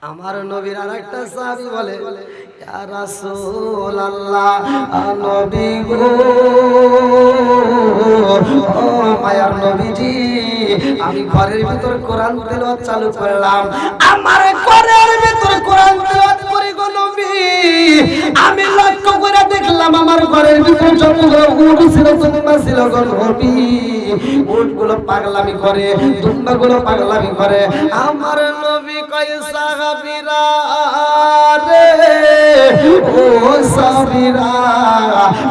আমার নবীর আরেকটা সাহাবী বলে, ইয়া রাসূলুল্লাহ, নবী গো, ও মায়ার নবীজি, আমি ঘরের ভিতর কোরআন তেলাওয়াত চালু করলাম। আমার ঘরের ভিতর কোরআন তেলাওয়াত করি গো নবী, আমি লক্ষ্য করে দেখলাম আমার ঘরের ভিতর যতগুলো উট ছিল, দুম্বা ছিল গো নবী, উটগুলো পাগলামি করে, দুম্বাগুলো পাগলামি করে। আমার নবী কয়, সাহাবীরা রে, ও সাহাবীরা,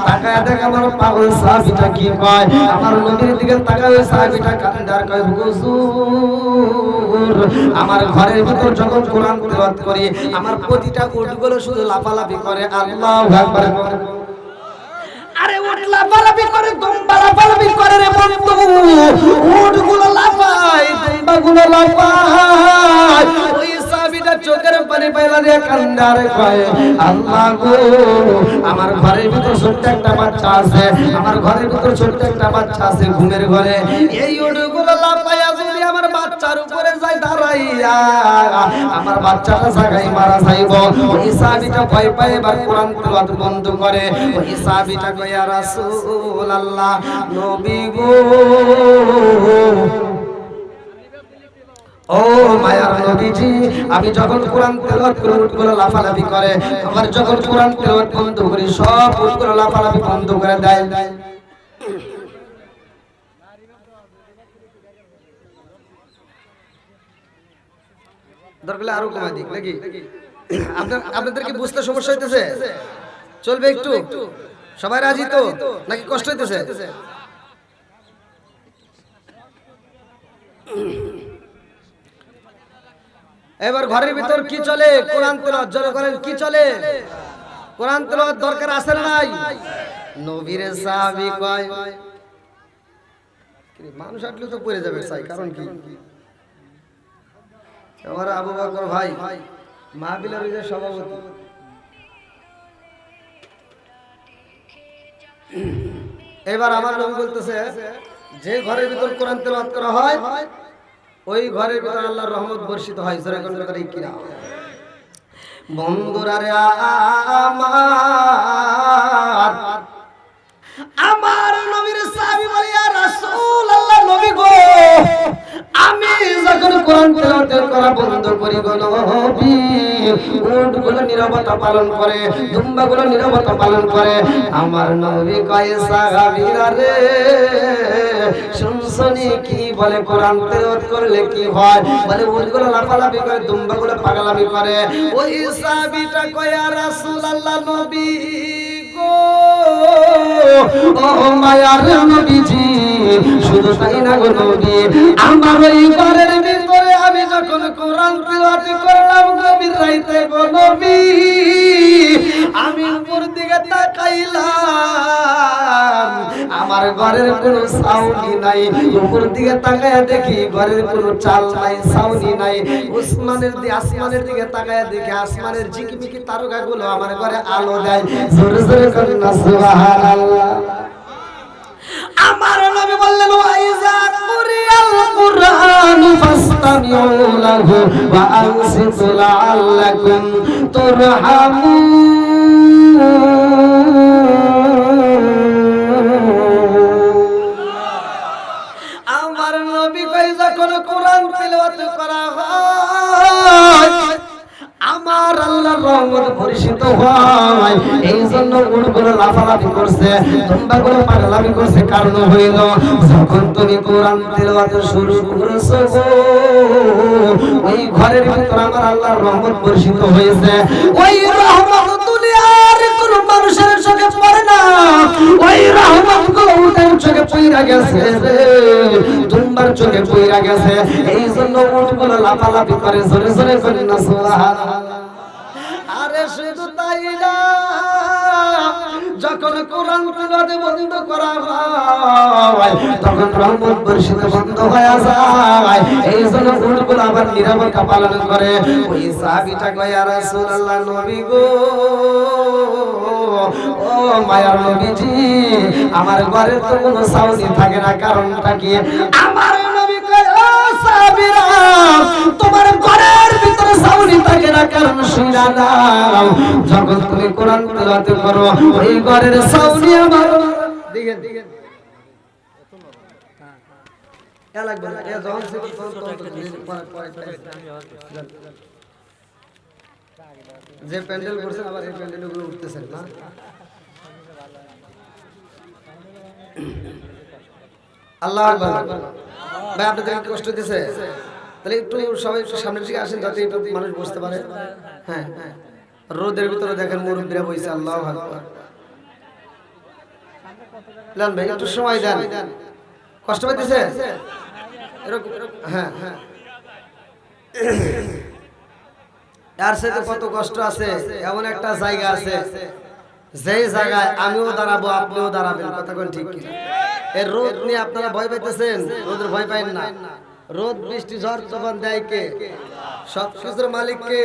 তাকায় দেখ আমার পাগল সাহাবীটা কি কয়। আমার নবীর দিকে তাকায়, ওই সাহাবীটা কান্দার কয়, হুজুর, আমার ঘরের ভিতর যখন কোরআন তেলাওয়াত করি, আমার প্রতিটা উটগুলো শুধু লাফালাফি করে। আল্লাহু আকবার। আরে উট লাফালাফি করে, দুম্বা লাফালাফি করে রে বন্ধু, উটগুলো লাফায়, দুম্বাগুলো লাফায়। ওই সাহাবীটা চোখের পানি পাইলা দিয়ে কান্দার কয়, আল্লাহ গো, আমার ঘরের ভিতর ছোট্ট একটা বাচ্চা আছে, আমার ঘরের ভিতর ছোট্ট একটা বাচ্চা আছে ঘুমের ঘরে, এই উটগুলো লাফায়া যদি আমার বাচ্চার উপরে যায় দাঁড়াইয়া, আমার বাচ্চাটা জায়গায় মারা যাইব। ওই সাহাবীটা ভয় পায়, এবার কোরআন তেলাওয়াত বন্ধ করে। ওই সাহাবীটা কয়, ইয়া রাসূলুল্লাহ, নবী গো, ও মায়ার নবীজি, আমি যখন কোরআন তেলাওয়াত করি উটগুলো লাফালাফি করে, আমার যখন কোরআন তেলাওয়াত বন্ধ করি সব উটগুলো লাফালাফি বন্ধ করে দেয়। দরকার আরো কমাই দিক নাকি? আপনাদের কি বুঝতে সমস্যা হইতেছে? চলবে একটু? সবাই রাজি তো নাকি কষ্ট হইতেছে? এবার ঘরের ভিতর কি চলে? কোরআন তেলাওয়াত। জোরে বলেন, কি চলে? কোরআন তেলাওয়াত দরকার আছে না নাই? নবীর সাহাবী কয়, মানুষ আসলে তো পড়ে যাবে চাই, কারণ কি? আমার আবু বকর ভাই মাহফিলের ওই যে সভাপতি, এবার আমার নবী বলতেছে, যে ঘরের ভিতর কোরআন তেলাওয়াত করা হয় ওই ঘরের ভিতর আল্লাহর রহমত বর্ষিত হয়। জোরে কোন কথা ঠিক কিনা? বন্ধুরা রে আমার নবীর সাহাবী বলে, ইয়া রাসূলুল্লাহ, নবী গো, আমি যখন কোরআন তেলাওয়াত করা বন্ধ করি গো নবী, উটগুলো নীরবতা পালন করে, দুম্বাগুলো নীরবতা পালন করে। আমার নবী কয়, সাহাবীরা রে, শুনছনি কি বলে কোরআন তেলাওয়াত করলে কি হয়? বলে উটগুলো লাফালাফি করে, দুম্বাগুলো পাগলামি করে। ওই সাহাবীটা কয়, ইয়া রাসূলুল্লাহ, নবী গো, ও মায়ার নবীজি, শুধু তাই না গো নবী, আমার ওই ঘরের ভিতরে আমি যখন কোরআন তেলাওয়াত করলাম নবীর রাইতে গো নবী, আমি উপর দিকে তাকাইলাম, আমার ঘরের কোনো সাউন্ডই নাই। উপর দিকে তাকায়া দেখি ঘরের কোনো চাল নাই, সাউন্ডই নাই। আসমানের দিকে তাকায়া দেখি আসমানের ঝিকিমিকি তারকাগুলো আমার ঘরে আলো দেয়। জোরে জোরে করেন না সুবহানাল্লাহ। আমার নবী বললেন, ওয়াইজা কুরিয়াল কুরআন ফাসতামিউ লাহু ওয়া আনসিতু লাআল্লাকুম তুরহামুন। আমার নবী কই, যখন কোরআন তেলাওয়াত করা হয় আমার আল্লাহর রহমত বর্ষিত হয়। এই জন্য উটগুলো লাফালাফি করছে, দুম্বাগুলো পাগলামি করছে। কারণ হইল, যখন তুমি কোরআন তেলাওয়াত শুরু করেছো ওই ঘরের ভিতর আমার আল্লাহর রহমত বর্ষিত হয়েছে। ওই রহমত দুনিয়ার কোন মানুষের চোখে পড়ে না, ওই রহমত গুলো উটের চোখে পইরা গেছে রে, দুম্বার চোখে পইরা গেছে। এই জন্য উটগুলো লাফালাফি করে। জোরে জোরে করেন না সুবহানাল্লাহ। আরে শুধু তাই না, যখন কোরআন তেলাওয়াত বন্ধ করা হয় তখন রহমত বর্ষিত বন্ধ হয়ে যায়। এই জন্য উটগুলো আবার নীরবতা পালন করে। ওই সাহাবীটা কয়, ইয়া রাসূলুল্লাহ, নবী গো, ও মায়ার নবীজি, আমার ঘরে তো কোনো সাউন্ডই থাকে না, কারণটা কি? আমার নবী কয়, ও সাহাবীরা, তোমার ঘরের ভিতরে সাউন্ডই থাকে কারণ শুনা দাও যখন তুমি কোরআন তেলাওয়াত করো ওই ঘরের সাউন্ড আমার দেখেন এ লাগবে না এ যখন যে প্যান্ডেল করছেন আবার এই প্যান্ডেলগুলো উঠতেছেন না আল্লাহু আকবার ভাই আপনাদের একটু কষ্ট দিতেছে তাহলে একটু সবাই একটু সামনের দিকে আসেন যাতে একটু মানুষ বসতে পারে হ্যাঁ রোদের ভিতরে দেখেন মুরব্বিরা বসে আল্লাহু আকবার লাল ভাই একটু সময় দেন কষ্ট পাইতেছে এরকম হ্যাঁ আর সাথে কত কষ্ট আছে এমন একটা জায়গা আছে যেই জায়গায় আমিও দাঁড়াবো আপনিও দাঁড়াবেন কথা কোন ঠিক কি এই রোদ নিয়ে আপনারা ভয় পাইতেছেন রোদের ভয় পাইন না রোদ বৃষ্টি ঝড় তুফান দেয় কে সব কিছুর মালিক কে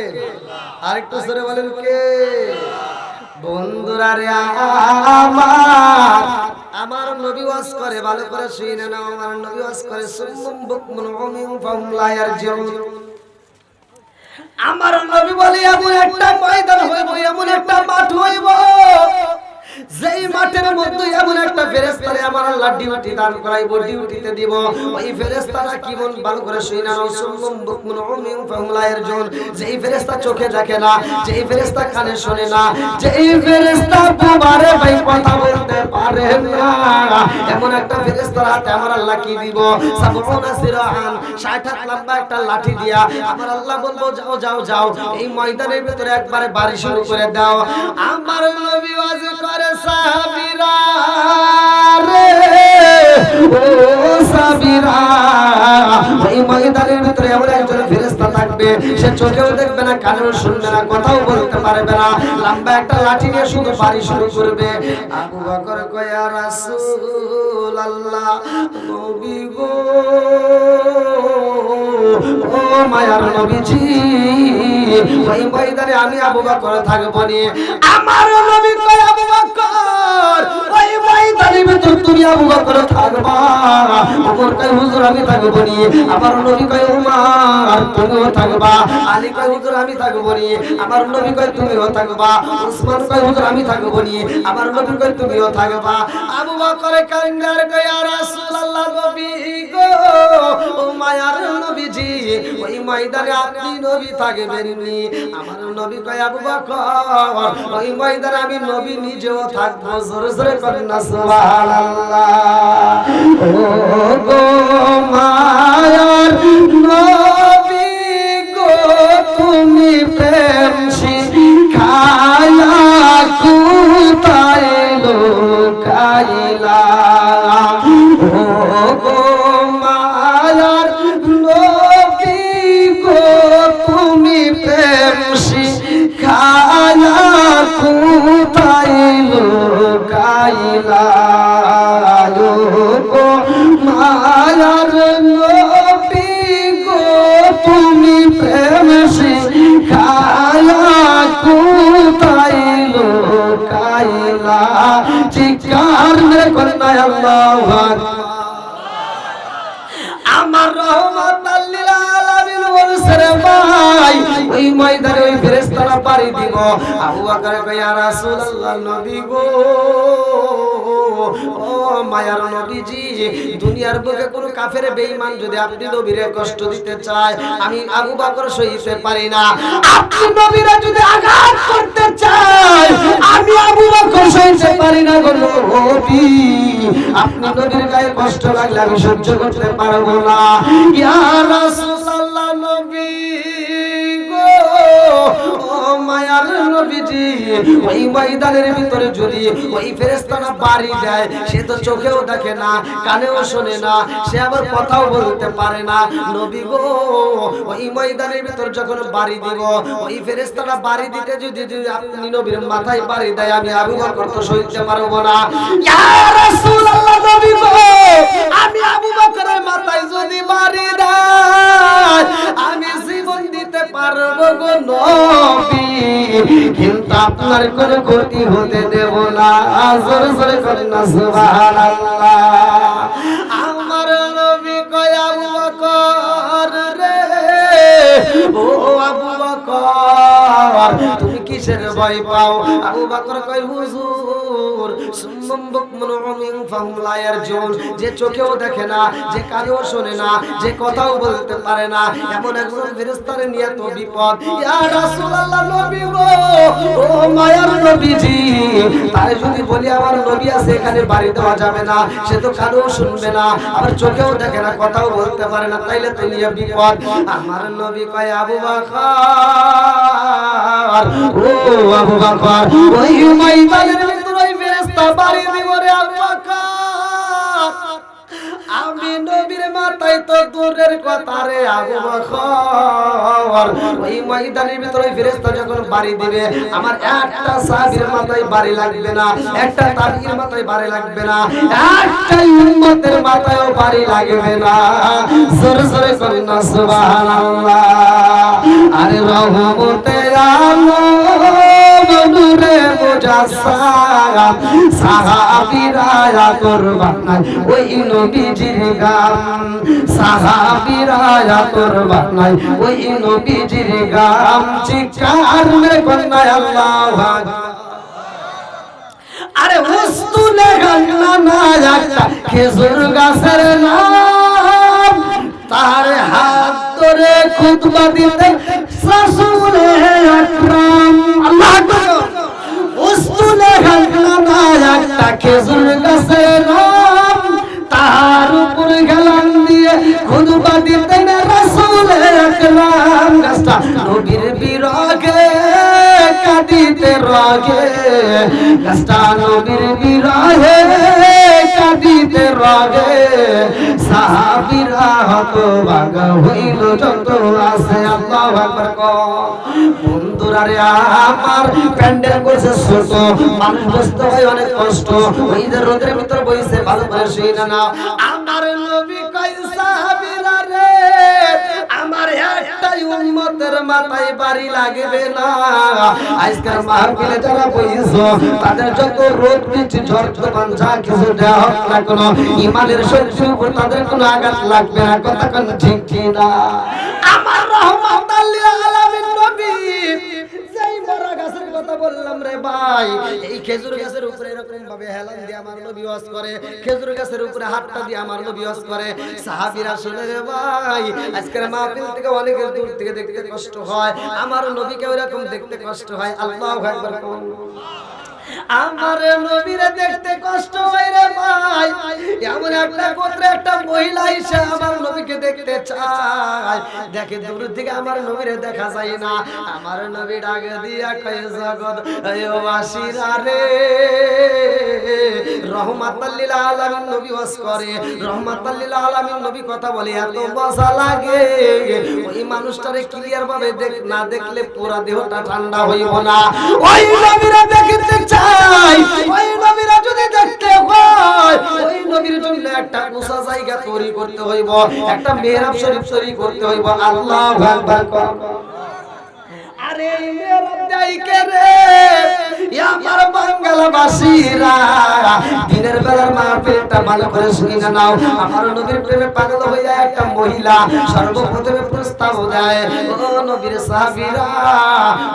আরেকটু জোরে বলেন কে বন্ধুরা রে আমার নবী ওয়াজ করে ভালো করে শুনে নাও আমার নবী ওয়াজ করে সুম্মুম বুকমুন উমিয়ুম ফাহুম লা ইয়ারজিউন আমার নবী বলে এমন একটা ময়দান হইব এমন একটা মাঠ হইব যেই মাঠের মধ্যে এমন একটা ফেরেশতারে আমার আল্লাহ ডিউটি দান করাইবো ডিউটিতে দিব ওই ফেরেশতারা কি বল ভালো করে শুই না সুম্মুম বুকমুন উমিয়ুম ফাহুম লা ইয়ারজুন যেই ফেরেশতা চোখে দেখে না যেই ফেরেশতা কানে শুনে না যেই ফেরেশতা তোমারে ভাই কথা বলতে পারে না এমন একটা ফেরেশতার হাতে আমার আল্লাহ কি দিব সাবুনা সিরাহান 60 হাত লম্বা একটা লাঠি দিয়া আমার আল্লাহ বলবো যাও যাও যাও এই ময়দানের ভিতরে একবারে বাড়ি শুরু করে দাও আমার নবী ওয়াজ করে সাহাবীরা রে ও সাহাবীরা ওই ময়দানের ভিতরে এমন একজন ফেরেশতা থাকবে সে চোখেও দেখবে না কানেও শুনবে না কথাও বলতে পারবে না লম্বা একটা লাঠি নিয়ে শুধু বাড়ি শুরু করবে আবু বকর কয় ইয়া রাসূলুল্লাহ নবী গো ও মায়ার নবীজি ওই ময়দানে আমি আবু বকর থাকব নি আমার নবী কয় আবু বকর ওই ময়দানে ভিতর তুমি আবু বকর থাকবা ওমর কয় হুজুর আমি থাকব নি আমার নবী কয় উমর তুমিও থাকবা আলী কয় হুজুর আমি থাকব নি আমার নবী কয় তুমিও থাকবা উসমান কয় হুজুর আমি থাকব নি আমার নবী কয় তুমিও থাকবা আবু বকর কান্দার কয় ইয়া রাসূলুল্লাহ নবী গো ও মায়ার নবীজি ওই ময়দানে আপনি নবী থাকবেন নি আমার নবী কয় আবু বকর ওই ময়দানে আমি নবী নিজেও থাকবো জোরে জোরে করেন না সুবহানাল্লাহ ও গো মায়ার নবী গো তুমি প্রেম শিখায়া কোথায় লুকাইলা ও গো মায়ার নবী গো তুমি প্রেম শিখায়া কোথায় লুকাইলা ও গো মায়ার নবী গো তুমি প্রেম শিখায়া কোথায় লুকাইলা চিৎকার মেরে কন্যা আল্লাহু আকবার আমার রহমাতাল লিল আলামিন বলছে রে ভাই ওই ময়দানে ওই ফেরেশতারা পাড়ি দিব আবু বকর কয় ইয়া রাসূলুল্লাহ নবী গো ও মায়ার নবীজি দুনিয়ার বুকে কোন কাফের বেঈমান যদি আপনি নবীরে কষ্ট দিতে চায় আমি আবু বকর সইতে পারি না আপনি নবীরে যদি আঘাত করতে চায় আমি আবু বকর সইতে পারি না গো নবী আপনি নবীর গায়ে কষ্ট লাগলে আমি সহ্য করতে পারবো না ইয়া রাসূলুল্লাহ নবী গো ও মায়ার নবীজি ওই ময়দানের ভিতরে যদি ওই ফেরেশতারা বাড়ি দেয় সে তো চোখেও দেখে না কানেও শোনে না সে আবার কথাও বলতে পারে না নবী গো ওই ময়দানের ভিতর যখন বাড়ি দিব ওই ফেরেশতারা বাড়ি দিতে যদি আপনি নবীর মাথায় বাড়ি দেয় আমি আবু বকর তো সইতে পারবো না ইয়া রাসূলুল্লাহ নবী গো আমি আবু বকরের মাথায় যদি বাড়ি দেয় আমি জীবন দিতে পারবো গো নবী কিন্তু আপনার কোনো ক্ষতি হতে দেব না জোরে জোরে করেন না সুবহানাল্লাহ আমার নবী কয় আবু বকর রে ও আবু বকর তুমি কিসের ভয় পাও? আবু বকর কয় হুজুর সুম্মুম বুকমুন উমিয়ুন ফাহুম লা ইয়ারজুন, যে চোখেও দেখে না, যে কানেও শোনে না, যে কথাও বলতে পারে না, এমন একজন ফেরেশতারে নিয়ে তো বিপদ। ইয়া রাসূলুল্লাহ, নবী গো, ও মায়ার নবীজি, তারে যদি বলি আমার নবী আছে এখানে বাড়ি দেওয়া যাবে না, সে তো কানেও শুনবে না, আবার চোখেও দেখে না, কথাও বলতে পারে না, তাইলে তো নিয়ে বিপদ। আমার নবী কয় আবু বকর, ও আবু বকর, ওই ময়দানের ভিতরে ওই ফেরেশতা বাড়ি দিব রে আবু বকর। আমি নবীর মাথায় তো দূরের কথা রে আবু বকর, ওই ময়দানের ভিতরে ফেরেশতা যখন বাড়ি দিবে, আমার একটা সাহাবীর মাথায় বাড়ি লাগবে না, একটা তাবিঈর মাথায় বাড়ি লাগবে না, একটা উম্মতের মাথায়ও বাড়ি লাগবে না। জোরে জোরে বলুন না সুবহানাল্লাহ। আরে রহমতে আলম নূরে মুজাসসাম, সাহাবীরা তোর বানায় ওই নবীজির গাম, সাহাবীরা তোর বানায় ওই নবীজির গাম। চিৎকার মেরে কন্যায় আল্লাহু আকবার। আরে উস্তুনে গান্না না একটা খেজুর গাছের নাম, তার হাত ধরে খুতবা দিতে রাসূলে আকরাম। আল্লাহু আকবার। উস্তুনে গান্না না একটা খেজুর গাছের নাম, তার উপর গেলাম দিয়ে খুতবা দিতেন রাসূলে আকরাম। গাছটা নবীর বিরহে কাঁদিতে রগে, গাছটা নবীর বিরহে কাঁদিতে রগে, সাহাবীরা হতভাগা হইল যত আছে। আল্লাহু আকবার। বন্ধুরা রে আমার, প্যান্ডেল করছে ছোট, মানুষ বসতে হয় অনেক কষ্ট, ওই যে রোদের ভিতর বইছে, ভালো করে শুই না নাও। আমার নবী কয় সাহাবীরা রে, আমার একটাই উম্মতের মাথায় বাড়ি লাগবে না। আজকের মাহফিলে যারা বইছো, তাদের যত রোদ বৃষ্টি ঝড় তুফান যা কিছু দেওয়া হোক না কেন, ইমানের শক্তির উপর তাদের কোনো আঘাত লাগবে না। কথা কোন ঠিক কি না? আমার রহমাতুল লিল আলামিন নবী যেই বড় গাছের কথা বললাম রে ভাই, এই খেজুর গাছের উপরে এরকম ভাবে হেলান দিয়ে আমার নবী ওয়াজ করে, খেজুর গাছের উপরে হাতটা দিয়ে আমার নবী ওয়াজ করে। সাহাবীরা শুনে রে ভাই, আজকের মাহফিল থেকে অনেকের দূর থেকে দেখতে কষ্ট হয়, আমার নবীকে এরকম দেখতে কষ্ট হয়। আল্লাহু আকবার। আমার নবীরে দেখতে কষ্ট হয় রে ভাই, এমন একটা গোত্রে একটা মহিলা এসে আমার নবীকে দেখতে চায়, দেখে দূর থেকে আমার নবীরে দেখা যায় না। আমার নবী ডাক দিয়া কয় জগৎ বাসীরা রে, রহমাতুল লিল আলামিন নবী ওয়াজ করে, রহমাতুল লিল আলামিন নবী কথা বলে, এত মজা লাগে, ওই মানুষটারে ক্লিয়ার ভাবে না দেখলে পুরো দেহটা ঠান্ডা হইব না। ওই নবীরা দেখতে চাই, ওই নবীরা যদি দেখতে হয়, ওই নবীর জন্য একটা উঁচা জায়গা তৈরি করতে হইব, একটা মেহরাব শরীফ তৈরি করতে হইব। আল্লাহু আকবার। আরে মেহরাব দেই কে রে আমার বাংলাবাসীরা, দিনের বেলার মাহফিলটা ভালো করে শুনি না নাও। আমার নবীর প্রেমে পাগল হইয়া একটা মহিলা সর্বপ্রথমে প্রস্তাব দেয়, ও নবীর সাহাবীরা,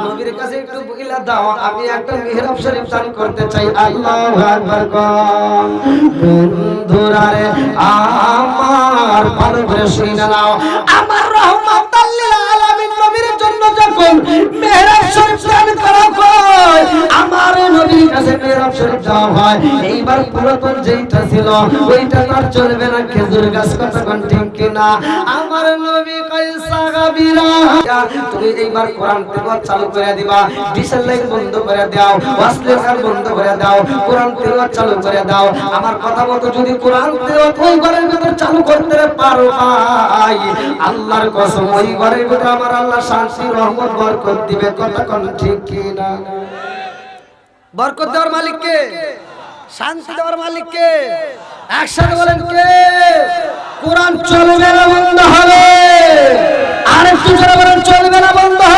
নবীর কাছে একটু বইলা দাও, আমি একটা মেহরাব শরীফ দান করতে চাই। আল্লাহু আকবার। বন্ধুরা রে আমার, ভালো করে শুনি না নাও। আমার রহমাতুল লিল আলামিন নবীর জন্য যখন মেহরাব শরীফ দান করা হয়, আমার নবীর কাছে মেহরাব শরীফ দেওয়া হয়, এইবার পুরাতন যেইটা ছিল ওইটা তার চলবে না। খেজুর গাছ কতক্ষণ ঠিক কিনা? আমার নবী কয় সাহাবীরা, তুমি এইবার কোরআন তেলাওয়াত চালু করে দিবা, ডিজেল লাইট বন্ধ করে দাও, ওয়াসলের গান বন্ধ করে দাও, কোরআন তেলাওয়াত চালু করে দাও। আমার কথা মতো যদি কোরআন তেলাওয়াত ওই ঘরের ভিতর চালু করতে পারো ভাই, আল্লাহর কসম ওই ঘরের ভিতর আমার আল্লাহ শান্তি রহমত বরকত দিবে। কতক্ষণ ঠিক কিনা? বরকত দেওয়ার মালিক কে? শান্তি দেওয়ার মালিক কে? একসাথে বলেন কে? কোরআন চলবে না বন্ধ হবে? আরেকটু জোরে বলেন চলবে না বন্ধ হবে?